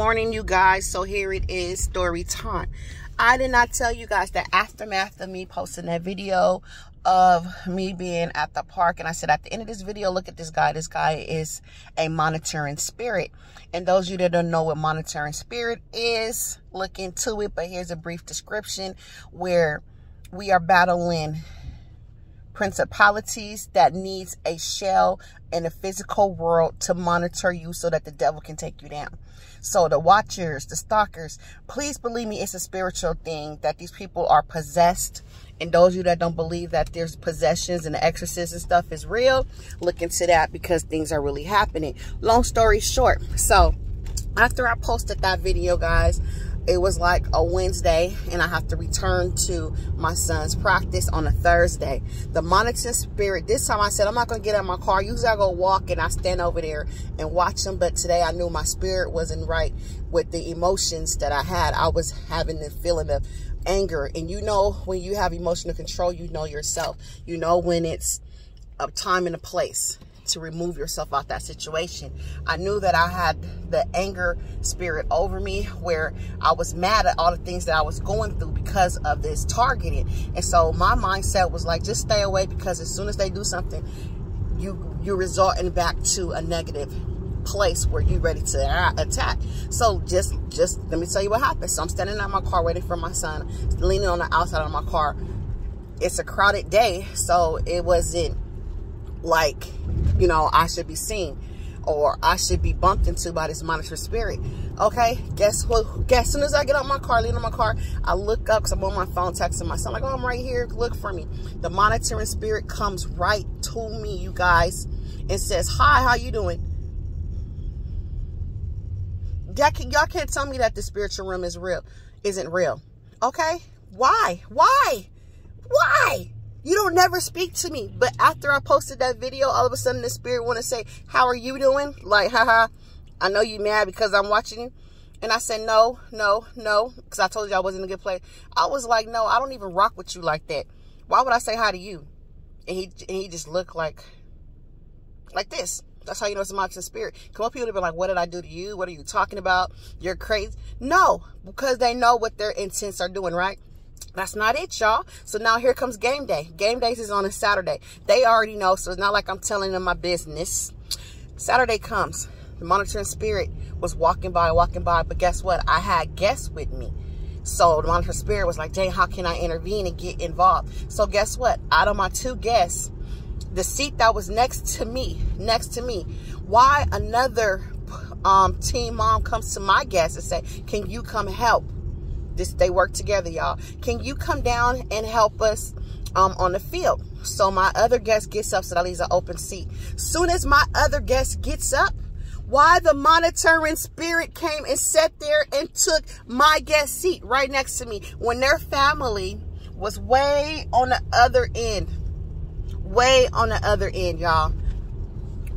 morning, you guys. So here it is, story time. I did not tell you guys the aftermath of me posting that video of me being at the park. And I said, at the end of this video, look at this guy. This guy is a monitoring spirit. And those of you that don't know what monitoring spirit is, look into it. But here's a brief description where we are battling principalities that needs a shell in the physical world to monitor you so that the devil can take you down. So the watchers, the stalkers, please believe me, it's a spiritual thing that these people are possessed. And those of you that don't believe that there's possessions and the exorcism stuff is real, look into that because things are really happening. Long story short, so after I posted that video, guys, it was like a Wednesday and I have to return to my son's practice on a Thursday. The monitoring spirit, this time I said, I'm not going to get out of my car. Usually I go walk and I stand over there and watch them. But today I knew my spirit wasn't right with the emotions that I had. I was having the feeling of anger. And you know, when you have emotional control, you know yourself. You know when it's a time and a place to remove yourself out that situation. I knew that I had the anger spirit over me where I was mad at all the things that I was going through because of this targeting. And so my mindset was like, just stay away, because as soon as they do something, you're resorting back to a negative place where you're ready to attack. So just let me tell you what happened. So I'm standing in my car waiting for my son, leaning on the outside of my car. It's a crowded day, so it wasn't like, you know, I should be seen or I should be bumped into by this monitoring spirit. Okay, guess what? As soon as I get out my car, lean on my car, I look up because I'm on my phone texting my son, like, oh, I'm right here, look for me. The monitoring spirit comes right to me, you guys, and says, hi, how you doing? Y'all can't tell me that the spiritual realm isn't real. Okay, why? You don't never speak to me. But after I posted that video, all of a sudden the spirit want to say, how are you doing? Like, haha, I know you mad because I'm watching you. And I said, no, because I told you I wasn't in a good place. I was like, no, I don't even rock with you like that. Why would I say hi to you? And he just looked like this. That's how you know it's a monitoring spirit. Come up, people to be like, what did I do to you? What are you talking about? You're crazy. No, because they know what their intents are doing, right? That's not it, y'all. So now here comes game day. Game days is on a Saturday. They already know, so it's not like I'm telling them my business. Saturday comes. The monitoring spirit was walking by, but guess what? I had guests with me. So the monitoring spirit was like, Jane, how can I intervene and get involved? So guess what? Out of my two guests, the seat that was next to me, why another teen mom comes to my guest and say, can you come help? They work together, y'all. Can you come down and help us on the field? So my other guest gets up, so that leaves an open seat. Soon as my other guest gets up, why the monitoring spirit came and sat there and took my guest seat right next to me when their family was way on the other end. Way on the other end, y'all.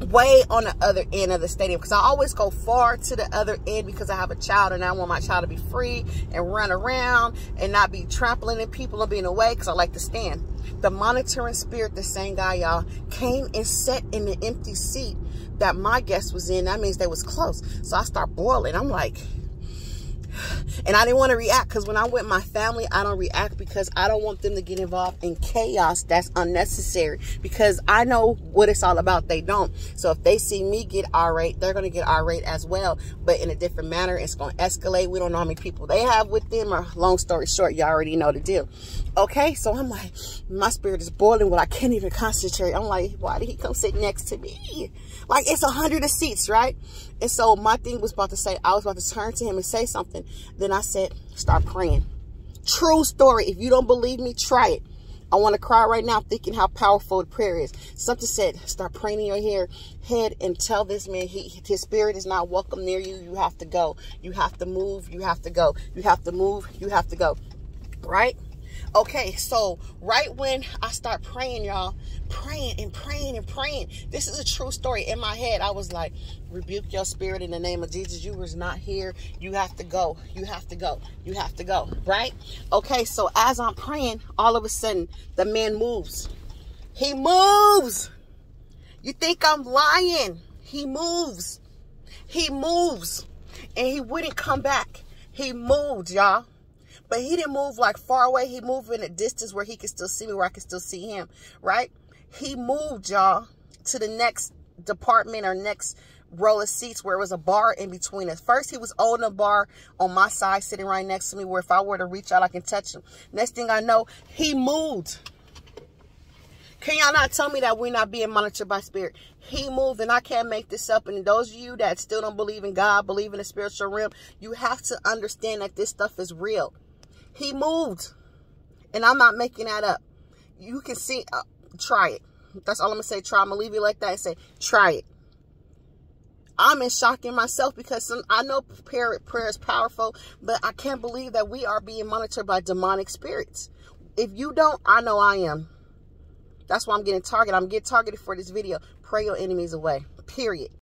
Way on the other end of the stadium, because I always go far to the other end because I have a child and I want my child to be free and run around and not be trampling in people and being away, because I like to stand. The monitoring spirit, the same guy, y'all, came and sat in the empty seat that my guest was in. That means they was close. So I start boiling. I'm like, and I didn't want to react, because when I'm with my family, I don't react because I don't want them to get involved in chaos that's unnecessary, because I know what it's all about. They don't. So if they see me get irate, they're going to get irate as well, but in a different manner. It's going to escalate. We don't know how many people they have with them, or long story short, you already know the deal. Okay, so I'm like, my spirit is boiling. Well, I can't even concentrate. I'm like, why did he come sit next to me? Like, it's 100 seats, right? And so my thing was about to say, I was about to turn to him and say something. Then I said, start praying. True story. If you don't believe me, try it. I want to cry right now thinking how powerful the prayer is. Something said, start praying in your head and tell this man his spirit is not welcome near you. You have to go. You have to move. You have to go. You have to move. You have to go. Right? Okay, so right when I start praying, y'all, praying. This is a true story. In my head, I was like, rebuke your spirit in the name of Jesus. You was not here. You have to go. You have to go. You have to go. Right? Okay, so as I'm praying, all of a sudden, the man moves. He moves. You think I'm lying? He moves. He moves. And he wouldn't come back. He moved, y'all. But he didn't move like far away. He moved in a distance where he could still see me, where I could still see him, right? He moved, y'all, to the next department or next row of seats where it was a bar in between us. First, he was holding a bar on my side, sitting right next to me, where if I were to reach out, I can touch him. Next thing I know, he moved. Can y'all not tell me that we're not being monitored by spirit? He moved, and I can't make this up. And those of you that still don't believe in God, believe in the spiritual realm, you have to understand that this stuff is real. He moved, and I'm not making that up. You can see, try it. That's all I'm going to say. Try. I'm going to leave you like that and say, try it. I'm in shock in myself because I know prayer is powerful, but I can't believe that we are being monitored by demonic spirits. If you don't, I know I am. That's why I'm getting targeted. I'm getting targeted for this video. Pray your enemies away. Period.